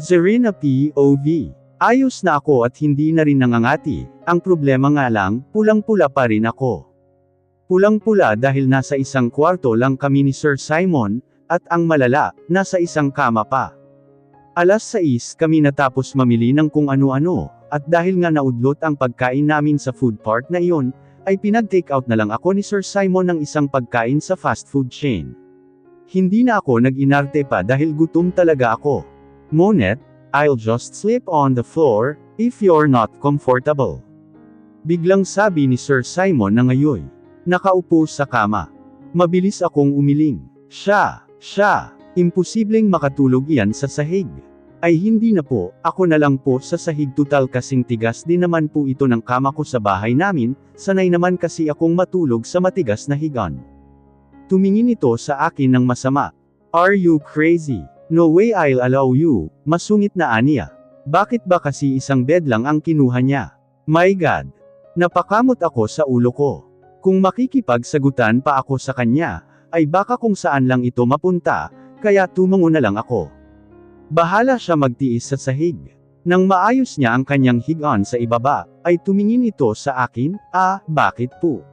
Zarina POV. Ayos na ako at hindi na rin nangangati, ang problema nga lang, pulang-pula pa rin ako. Pulang-pula dahil nasa isang kwarto lang kami ni Sir Simon, at ang malala, nasa isang kama pa. Alas 6 kami natapos mamili ng kung ano-ano, at dahil nga naudlot ang pagkain namin sa food part na iyon, ay pinag-take out na lang ako ni Sir Simon ng isang pagkain sa fast food chain. Hindi na ako nag-inarte pa dahil gutom talaga ako. Monet, I'll just sleep on the floor, if you're not comfortable. Biglang sabi ni Sir Simon na ngayoy. Nakaupo sa kama. Mabilis akong umiling. Siya, imposibleng makatulog iyan sa sahig. Ay hindi na po, ako na lang po sa sahig total kasing tigas din naman po ito ng kama ko sa bahay namin, sanay naman kasi akong matulog sa matigas na higaan. Tumingin ito sa akin ng masama. Are you crazy? No way I'll allow you, masungit na aniya. Bakit ba kasi isang bed lang ang kinuha niya? My God! Napakamot ako sa ulo ko. Kung makikipagsagutan pa ako sa kanya, ay baka kung saan lang ito mapunta, kaya tumango na lang ako. Bahala siya magtiis sa sahig. Nang maayos niya ang kanyang higaan sa ibaba, ay tumingin ito sa akin, bakit po?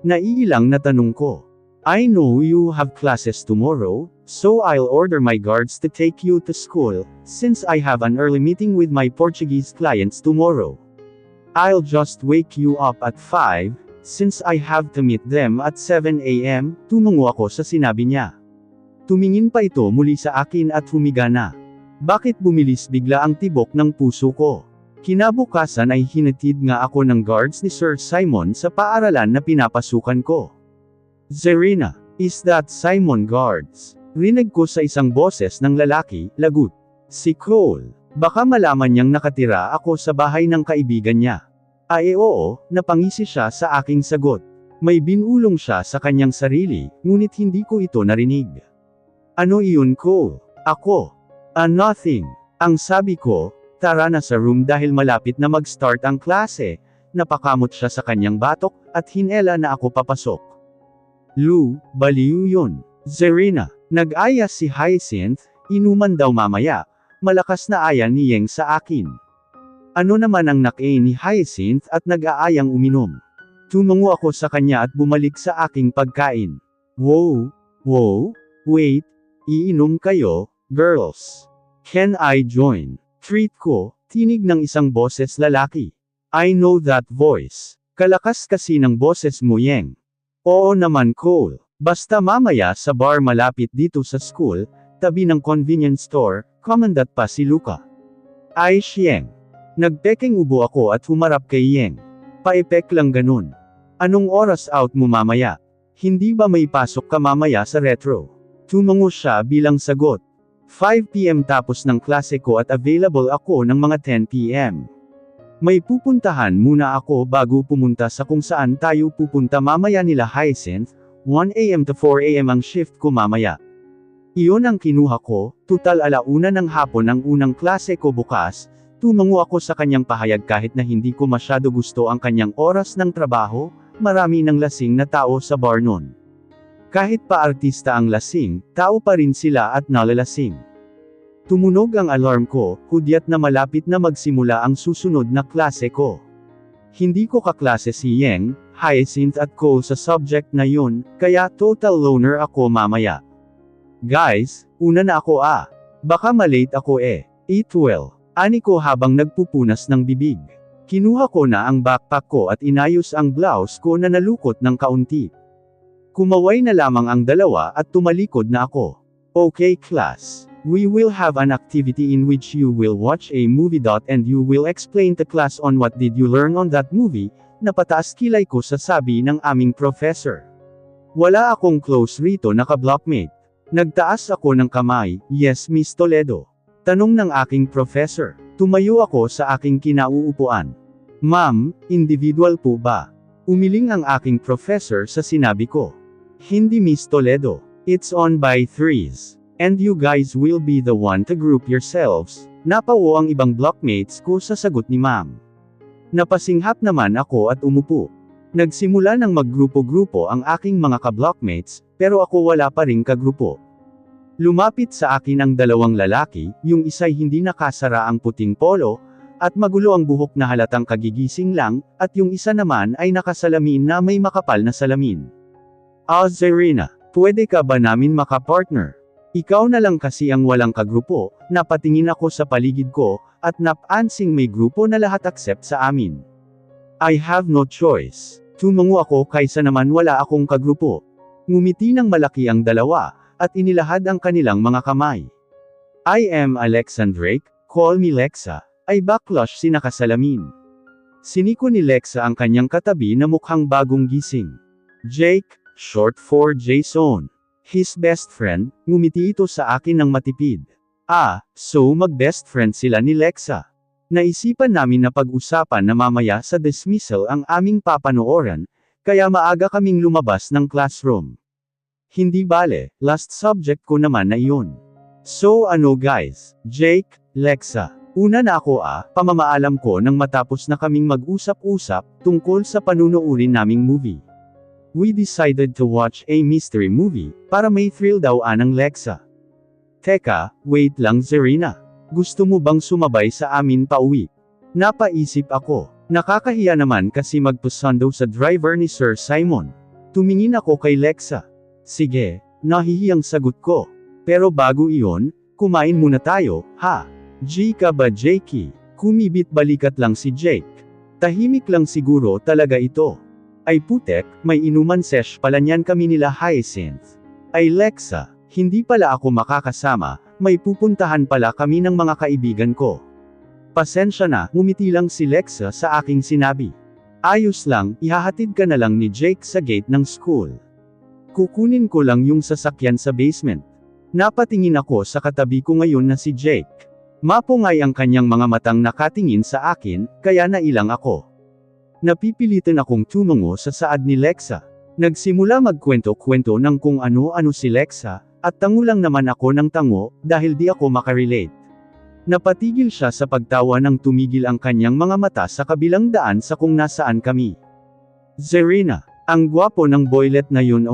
Naiilang na tanong ko. I know you have classes tomorrow, so I'll order my guards to take you to school, since I have an early meeting with my Portuguese clients tomorrow. I'll just wake you up at 5, since I have to meet them at 7 a.m., tumungo ako sa sinabi niya. Tumingin pa ito muli sa akin at humiga na. Bakit bumilis bigla ang tibok ng puso ko? Kinabukasan ay hinatid nga ako ng guards ni Sir Simon sa paaralan na pinapasukan ko. Zarina, is that Simon guards? Rinig ko sa isang boses ng lalaki, lagot. Si Cole. Baka malaman niyang nakatira ako sa bahay ng kaibigan niya. Ay oo, napangisi siya sa aking sagot. May binulong siya sa kanyang sarili, ngunit hindi ko ito narinig. Ano iyon Cole? Ako. Nothing. Ang sabi ko, tara na sa room dahil malapit na mag-start ang klase. Napakamot siya sa kanyang batok, at hinela na ako papasok. Lou, baliw yun. Zarina, nag-aya si Hyacinth, inuman daw mamaya. Malakas na aya ni Yeng sa akin. Ano naman ang nak-e ni Hyacinth at nag-aayang uminom. Tumango ako sa kanya at bumalik sa aking pagkain. Wow, wait, iinom kayo, girls. Can I join? Treat ko, tinig ng isang boses lalaki. I know that voice. Kalakas kasi ng boses mo Yeng. Oo naman Cole, basta mamaya sa bar malapit dito sa school, tabi ng convenience store, commandant pa si Luca. Ay Yeng. Nagpeking ubo ako at humarap kay Yeng. Paepek lang ganun. Anong oras out mo mamaya? Hindi ba may pasok ka mamaya sa retro? Tumango siya bilang sagot. 5 p.m. tapos ng klase ko at available ako ng mga 10 p.m. May pupuntahan muna ako bago pumunta sa kung saan tayo pupunta mamaya nila Hyacinth, 1 a.m. to 4 a.m. ang shift ko mamaya. Iyon ang kinuha ko, tutal 1:00 ng hapon ang unang klase ko bukas, tumango ako sa kanyang pahayag kahit na hindi ko masyado gusto ang kanyang oras ng trabaho, marami ng lasing na tao sa bar noon. Kahit pa artista ang lasing, tao pa rin sila at nalalasing. Tumunog ang alarm ko, hudyat na malapit na magsimula ang susunod na klase ko. Hindi ko kaklase si Yeng, Hyacinth at Cole sa subject na yun, kaya total loner ako mamaya. Guys, una na ako Baka malate ako Eat well. Ani ko habang nagpupunas ng bibig. Kinuha ko na ang backpack ko at inayos ang blouse ko na nalukot ng kaunti. Kumaway na lamang ang dalawa at tumalikod na ako. Okay class. We will have an activity in which you will watch a movie. And you will explain to class on what did you learn on that movie, napataas kilay ko sa sabi ng aming professor. Wala akong close rito na ka-blockmate. Nagtaas ako ng kamay, yes Miss Toledo. Tanong ng aking professor. Tumayo ako sa aking kinauupuan. Ma'am, individual po ba? Umiling ang aking professor sa sinabi ko. Hindi Miss Toledo. It's on by threes. And you guys will be the one to group yourselves. Napawo ang ibang blockmates ko sa sagot ni ma'am. Napasinghap naman ako at umupo. Nagsimula ng maggrupo-grupo ang aking mga ka-blockmates, pero ako wala pa ring kagrupo. Lumapit sa akin ang dalawang lalaki, yung isa'y hindi nakasara ang puting polo, at magulo ang buhok na halatang kagigising lang, at yung isa naman ay nakasalamin na may makapal na salamin. Zerina, pwede ka ba namin makapartner? Ikaw na lang kasi ang walang kagrupo. Napatingin ako sa paligid ko, at napansing may grupo na lahat accept sa amin. I have no choice. Tumango ako kaysa naman wala akong kagrupo. Ngumiti ng malaki ang dalawa, at inilahad ang kanilang mga kamay. I am Alexandrake, call me Lexa, ay backlash si nakasalamin. Siniko ni Lexa ang kanyang katabi na mukhang bagong gising. Jake, short for Jason. His best friend, ngumiti ito sa akin ng matipid. So mag-best friend sila ni Lexa. Naisipan namin na pag-usapan na mamaya sa dismissal ang aming papanooran, kaya maaga kaming lumabas ng classroom. Hindi bale, last subject ko naman na iyon. So ano guys, Jake, Lexa, una na ako pamamaalam ko nang matapos na kaming mag-usap-usap, tungkol sa panunuurin naming movie. We decided to watch a mystery movie, para may thrill daw ng Lexa. Teka, wait lang Zerina. Gusto mo bang sumabay sa amin pauwi? Napaisip ako. Nakakahiya naman kasi magpasundo sa driver ni Sir Simon. Tumingin ako kay Lexa. Sige, nahihiyang sagot ko. Pero bago iyon, kumain muna tayo, ha? G ka ba Jakey? Kumibit balikat lang si Jake. Tahimik lang siguro talaga ito. Ay putek, may inuman sesh pala niyan kami nila Hyacinth. Ay Lexa, hindi pala ako makakasama, may pupuntahan pala kami ng mga kaibigan ko. Pasensya na, ngumiti lang si Lexa sa aking sinabi. Ayos lang, ihahatid ka na lang ni Jake sa gate ng school. Kukunin ko lang yung sasakyan sa basement. Napatingin ako sa katabi ko ngayon na si Jake. Mapungay ang kanyang mga matang nakatingin sa akin, kaya nailang ako. Napipilitan akong tumango sa saad ni Lexa. Nagsimula magkwento-kwento ng kung ano-ano si Lexa, at tango lang naman ako ng tango, dahil di ako makarelate. Napatigil siya sa pagtawa nang tumigil ang kanyang mga mata sa kabilang daan sa kung nasaan kami. Zerina, ang gwapo ng boylet na yun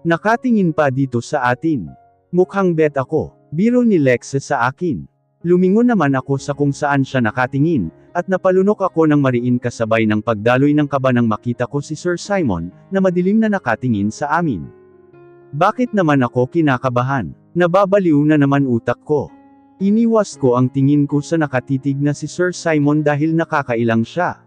nakatingin pa dito sa atin. Mukhang bet ako, biro ni Lexa sa akin. Lumingon naman ako sa kung saan siya nakatingin, at napalunok ako ng mariin kasabay ng pagdaloy ng kaba nang makita ko si Sir Simon, na madilim na nakatingin sa amin. Bakit naman ako kinakabahan? Nababaliw na naman utak ko. Iniwas ko ang tingin ko sa nakatitig na si Sir Simon dahil nakakailang siya.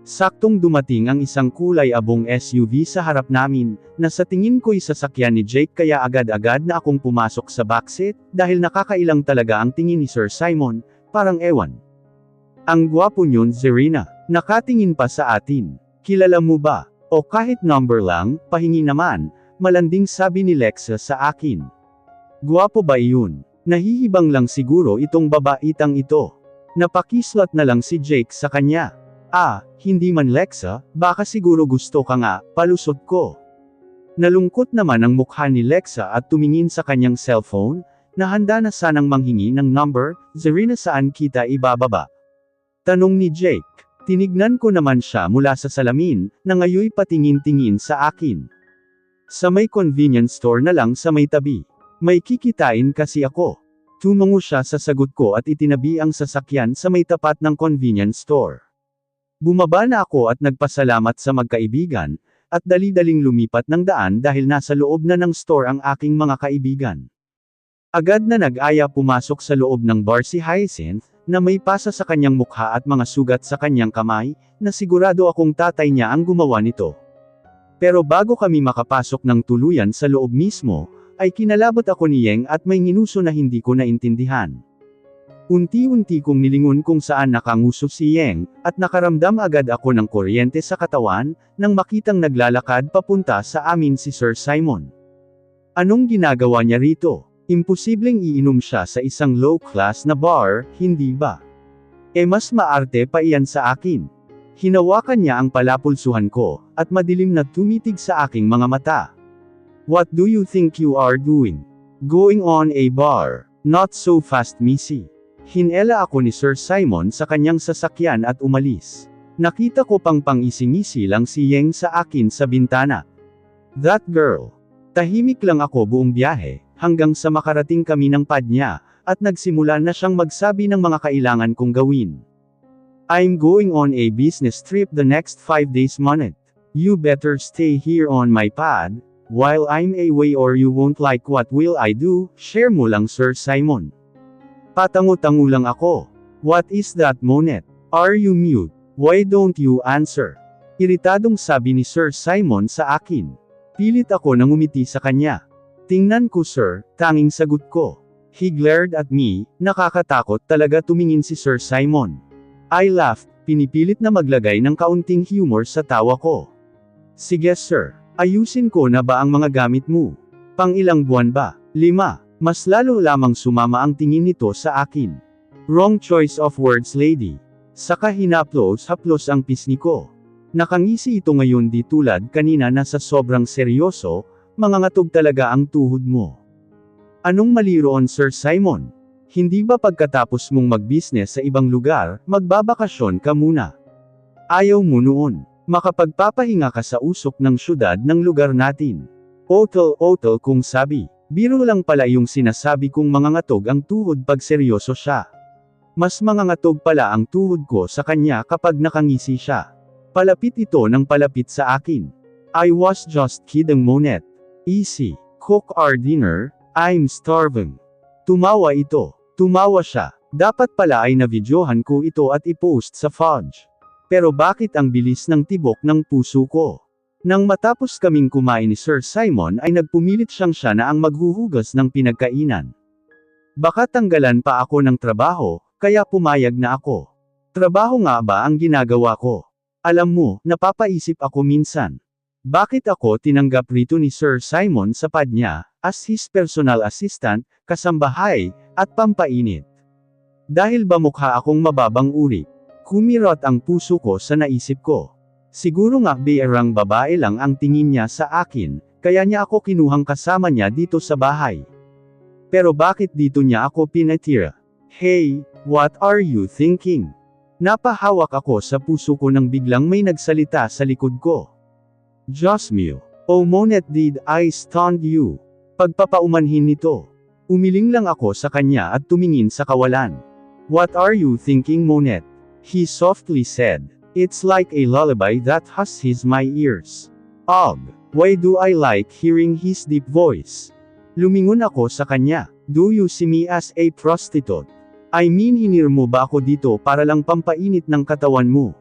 Saktong dumating ang isang kulay abong SUV sa harap namin, na sa tingin ko'y sasakyan ni Jake kaya agad-agad na akong pumasok sa backseat, dahil nakakailang talaga ang tingin ni Sir Simon, parang ewan. Ang gwapo niyon Zerina, nakatingin pa sa atin. Kilala mo ba? O kahit number lang, pahingi naman, malanding sabi ni Lexa sa akin. Gwapo ba iyon? Nahihibang lang siguro itong babaitang ito. Napakislat na lang si Jake sa kanya. Hindi man Lexa, baka siguro gusto ka nga, palusot ko. Nalungkot naman ang mukha ni Lexa at tumingin sa kanyang cellphone, na handa na sanang manghingi ng number. Zerina, saan kita ibababa? Tanong ni Jake. Tinignan ko naman siya mula sa salamin, na ngayoy patingin-tingin sa akin. Sa may convenience store na lang sa may tabi. May kikitain kasi ako. Tumango siya sa sagot ko at itinabi ang sasakyan sa may tapat ng convenience store. Bumaba na ako at nagpasalamat sa magkaibigan, at dali-daling lumipat ng daan dahil nasa loob na ng store ang aking mga kaibigan. Agad na nag-aya pumasok sa loob ng bar si Hyacinth, na may pasa sa kanyang mukha at mga sugat sa kanyang kamay, na sigurado akong tatay niya ang gumawa nito. Pero bago kami makapasok ng tuluyan sa loob mismo, ay kinalabot ako ni Yeng at may nginuso na hindi ko naintindihan. Unti-unti kong nilingon kung saan nakanguso si Yeng, at nakaramdam agad ako ng kuryente sa katawan, nang makitang naglalakad papunta sa amin si Sir Simon. Anong ginagawa niya rito? Imposibleng iinom siya sa isang low-class na bar, hindi ba? Mas maarte pa iyan sa akin. Hinawakan niya ang palapulsuhan ko, at madilim na tumitig sa aking mga mata. What do you think you are doing? Going on a bar? Not so fast, missy. Hinela ako ni Sir Simon sa kanyang sasakyan at umalis. Nakita ko pang pang-isingisi lang si Yeng sa akin sa bintana. That girl. Tahimik lang ako buong biyahe, hanggang sa makarating kami ng pad niya, at nagsimula na siyang magsabi ng mga kailangan kong gawin. I'm going on a business trip the next 5 days month. You better stay here on my pad, while I'm away or you won't like what will I do, share mo lang Sir Simon. Patango-tango lang ako. What is that Monet? Are you mute? Why don't you answer? Iritadong sabi ni Sir Simon sa akin. Pilit ako nang umiti sa kanya. Tingnan ko sir, tanging sagot ko. He glared at me, nakakatakot talaga tumingin si Sir Simon. I laughed, pinipilit na maglagay ng kaunting humor sa tawa ko. Sige sir, ayusin ko na ba ang mga gamit mo? Pang ilang buwan ba? 5. Mas lalo lamang sumama ang tingin nito sa akin. Wrong choice of words lady. Saka hinaplos-haplos ang pisngi ko. Nakangisi ito ngayon di tulad kanina na sa sobrang seryoso, mangangatog talaga ang tuhod mo. Anong mali roon Sir Simon? Hindi ba pagkatapos mong mag-business sa ibang lugar, magbabakasyon ka muna? Ayaw mo noon. Makapagpapahinga ka sa usok ng syudad ng lugar natin. Otol-otol kung sabi. Biro lang pala yung sinasabi kong mangangatog ang tuhod pag seryoso siya. Mas mangangatog pala ang tuhod ko sa kanya kapag nakangisi siya. Palapit ito ng palapit sa akin. I was just kidding Monet. Easy. Cook our dinner. I'm starving. Tumawa ito. Tumawa siya. Dapat pala ay na-videohan ko ito at i-post sa Fudge. Pero bakit ang bilis ng tibok ng puso ko? Nang matapos kaming kumain ni Sir Simon ay nagpumilit siya na ang maghuhugas ng pinagkainan. Baka tanggalan pa ako ng trabaho, kaya pumayag na ako. Trabaho nga ba ang ginagawa ko? Alam mo, napapaisip ako minsan. Bakit ako tinanggap rito ni Sir Simon sa pad niya, as his personal assistant, kasambahay, at pampainit? Dahil ba mukha akong mababang uri? Kumirot ang puso ko sa naisip ko. Siguro nga biyerang babae lang ang tingin niya sa akin, kaya niya ako kinuhang kasama niya dito sa bahay. Pero bakit dito niya ako pinatira? Hey, what are you thinking? Napahawak ako sa puso ko nang biglang may nagsalita sa likod ko. Josmio. Oh Monet did I stun you? Pagpapaumanhin nito. Umiling lang ako sa kanya at tumingin sa kawalan. What are you thinking Monet? He softly said. It's like a lullaby that hushes my ears. Ugh, why do I like hearing his deep voice? Lumingon ako sa kanya. Do you see me as a prostitute? I mean hinir mo ba ako dito para lang pampainit ng katawan mo?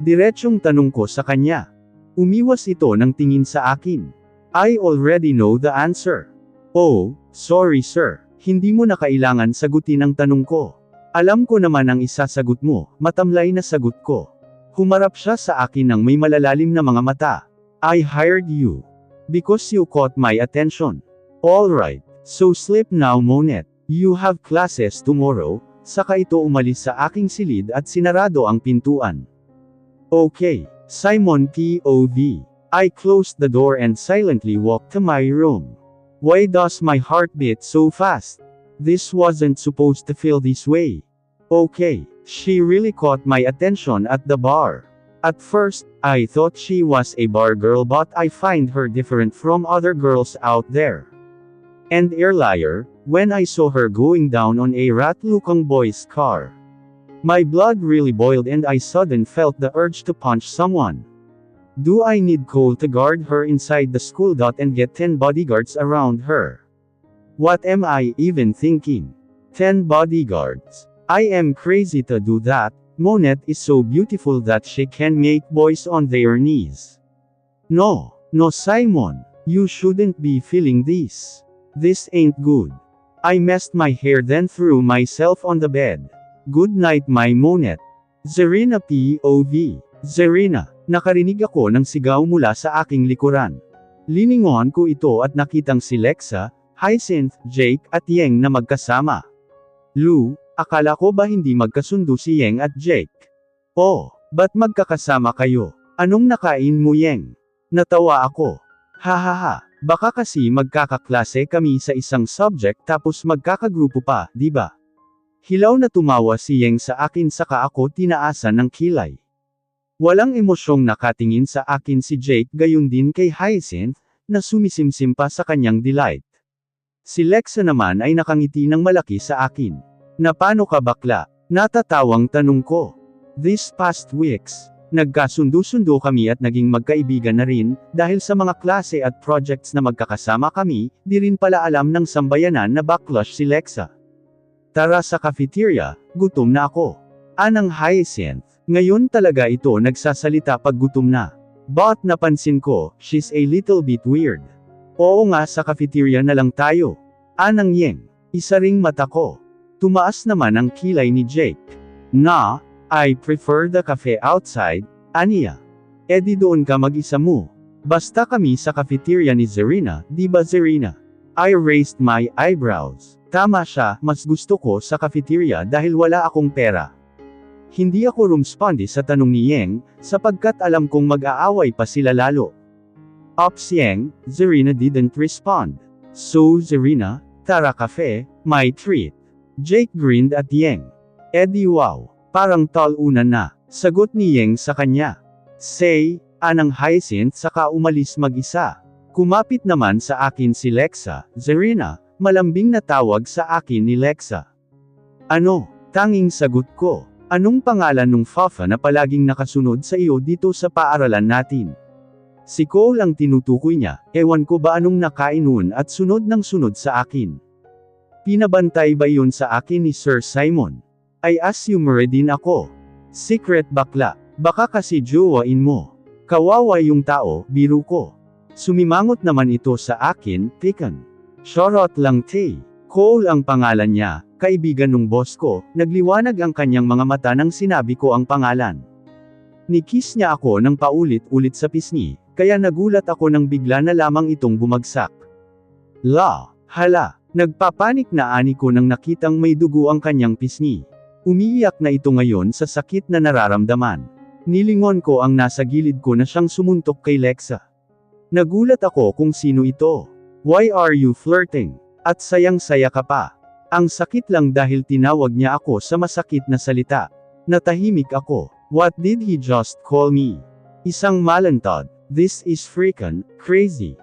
Diretsyong tanong ko sa kanya. Umiwas ito ng tingin sa akin. I already know the answer. Oh, sorry sir, hindi mo na kailangan sagutin ang tanong ko. Alam ko naman ang isasagot mo, matamlay na sagot ko. Humarap siya sa akin ng may malalalim na mga mata. I hired you. Because you caught my attention. Alright, so sleep now Monet. You have classes tomorrow, saka ito umalis sa aking silid at sinarado ang pintuan. Okay. Simon POV. I closed the door and silently walked to my room. Why does my heart beat so fast? This wasn't supposed to feel this way. Okay, she really caught my attention at the bar. At first, I thought she was a bar girl but I find her different from other girls out there. And earlier, when I saw her going down on a rat-looking boy's car. My blood really boiled and I suddenly felt the urge to punch someone. Do I need Cole to guard her inside the school and get 10 bodyguards around her? What am I even thinking? 10 bodyguards. I am crazy to do that. Monet is so beautiful that she can make boys on their knees. No, Simon. You shouldn't be feeling this. This ain't good. I messed my hair then threw myself on the bed. Good night my Monet. Zerina POV. Zerina. Nakarinig ako ng sigaw mula sa aking likuran. Liningon ko ito at nakitang si Lexa, Hyacinth, Jake, at Yeng na magkasama. Lou, akala ko ba hindi magkasundo si Yeng at Jake? Oh, ba't magkakasama kayo? Anong nakain mo Yeng? Natawa ako. Hahaha, baka kasi magkakaklase kami sa isang subject tapos magkakagrupo pa, di ba? Hilaw na tumawa si Yeng sa akin saka ako tinaasan ng kilay. Walang emosyong nakatingin sa akin si Jake gayon din kay Hyacinth, na sumisimsim pa sa kanyang delight. Si Lexa naman ay nakangiti ng malaki sa akin. Na paano ka bakla? Natatawang tanong ko. This past weeks, nagkasundo-sundo kami at naging magkaibigan na rin, dahil sa mga klase at projects na magkakasama kami, di rin pala alam ng sambayanan na backlush si Lexa. Tara sa cafeteria, gutom na ako. Anang Hyacinth, ngayon talaga ito nagsasalita pag gutom na. But napansin ko, she's a little bit weird. Oo nga, sa cafeteria na lang tayo. Anang Yeng, isa ring mata ko. Tumaas naman ang kilay ni Jake. Na, I prefer the cafe outside, aniya. Di doon ka mag-isa mo. Basta kami sa cafeteria ni Zerina, di ba Zerina? I raised my eyebrows. Tama siya, mas gusto ko sa cafeteria dahil wala akong pera. Hindi ako rumspondi sa tanong ni Yeng, sapagkat alam kong mag-aaway pa sila lalo. Ops Yeng, Zerina didn't respond. So Zerina, tara cafe, my treat. Jake grinned at Yeng. Di wow, parang tal-unan na. Sagot ni Yeng sa kanya. Say, Anang Hyacinth saka umalis mag-isa. Kumapit naman sa akin si Lexa, Zerina, malambing na tawag sa akin ni Lexa. Ano? Tanging sagot ko. Anong pangalan nung Fafa na palaging nakasunod sa iyo dito sa paaralan natin? Si Cole ang tinutukoy niya, ewan ko ba anong nakain nun at sunod ng sunod sa akin. Pinabantay ba yun sa akin ni Sir Simon? I assume din ako. Secret bakla, baka kasi jowain mo. Kawawa yung tao, biro ko. Sumimangot naman ito sa akin, Tikan. Shorot lang Tay. Cole ang pangalan niya, kaibigan nung boss ko, nagliwanag ang kanyang mga mata nang sinabi ko ang pangalan. Nikiss niya ako ng paulit-ulit sa pisngi, kaya nagulat ako nang bigla na lamang itong bumagsak. Hala, nagpapanik na ani ko nang nakitang may dugo ang kanyang pisngi. Umiiyak na ito ngayon sa sakit na nararamdaman. Nilingon ko ang nasa gilid ko na siyang sumuntok kay Lexa. Nagulat ako kung sino ito. Why are you flirting? At sayang-saya ka pa. Ang sakit lang dahil tinawag niya ako sa masakit na salita. Natahimik ako. What did he just call me? Isang malantod. This is freaking crazy.